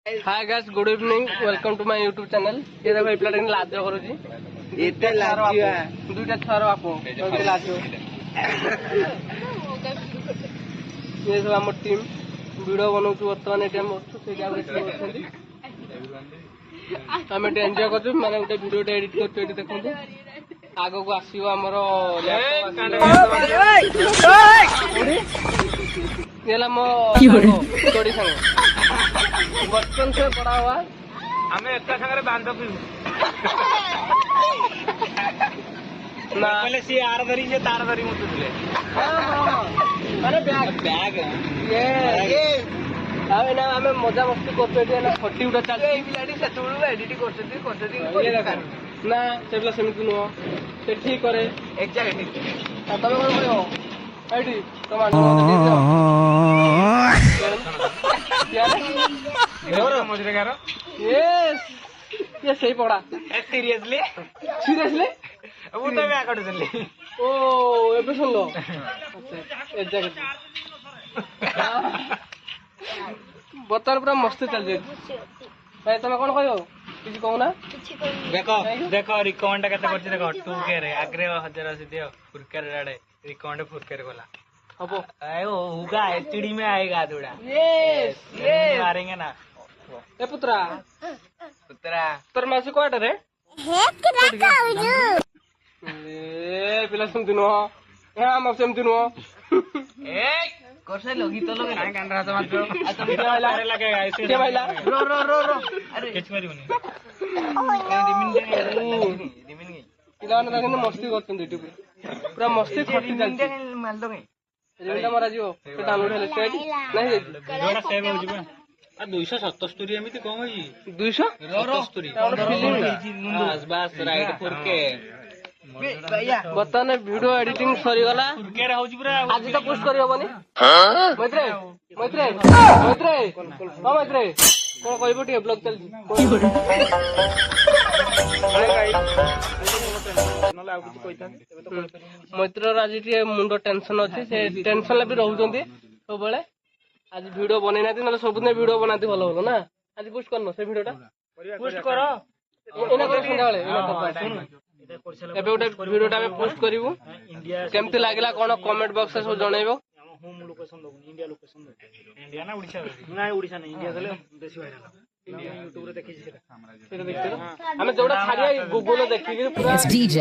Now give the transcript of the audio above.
Hi guys, good evening, welcome to my YouTube channel. ये देखो एप्ला ten लाज करूची एते लाजिया दुईटा छुआर बापू लाज ये सब आम टीम वीडियो बनाऊँ बर्तमान ये आम एंजय कर माने गोटे वीडियो एडिट कर देखो आग को आसो आमर मो तोड़ी सांग बचपन से पढ़ा हुआ हमें एक संगे बांध ना पहले सी आर धरी जे तार धरी मुतुले अरे बैग बैग ये आवे ना हमें मजा मस्ती करते थे ना फटी उठा चल ए पिलाडी सेतुळु एडिट करते ना सेबला समिति नो से ठीक करे एग्जैक्टली तबे कोन करियो एडी टमाटर मजरे गारो यस ये सही पड़ा सीरियसली वो तो मैं कर देली ओ एबे सुन लो एग्जैक्टली बतर पूरा मस्त चल जाए भाई तमे कोन कहयो किछि कहू ना देखो देखो रिकमेंड केते करछि देखो 2k रे आग्रे 1000 से दियो फुरकर राडे रिकमेंड फुरकर गोला हबो आयो होगा एचडी में आएगा थोड़ा यस यस मारेंगे ना ए पुत्रा तोर मासी कोटे रे हे किरा काउजु ए पिला सुन दिनो ए हम सेम दिनो ए करसे लगी तो लगे नाही कान रात मात्र आ तुम भाईला अरे लगे ऐसे के भाईला रो अरे केच मारी बनी रिमिन गई पिला ने देखने मस्ती करतन यूट्यूब पूरा मस्ती खटी चलती माल दो गई रिमिटा मरा जियो ते डाउनलोड हेले सेट नहीं जोड़ा सेव हो जिबा आ 277 एमिति कम होई 200 बस बस राइट फुरके बर्तमान वीडियो एडिटिंग सरी गला फुरके रे होजी पूरा आज तो पोस्ट करी होबनी मैत्रे मैत्रे ओ मैत्रे कोन कहबो टी ब्लॉग चल मैत्र आज टी मुंडो टेंशन अछि से टेंशन ले भी रहउचंती सब बेले आज वीडियो बनै नाती नले सब दिन वीडियो बनाती भलो भलो ना आज पोस्ट करनो से वीडियोटा पोस्ट करो एना कर संध्याळे एबे गोटे वीडियोटा में पोस्ट करिवु केमती लागला कोन कमेंट बॉक्स से सब जणाइबो होम लोकेशन दो इंडिया लोकेशन दो इंडिया ना उड़ीसा ना उड़ीसा नहीं इंडिया चले बेसी वायरल इंडिया यूट्यूब रे देखि छिरा सेटा देखते हमें जोड़ा छाड़िया गूगल देखि पूरा DJ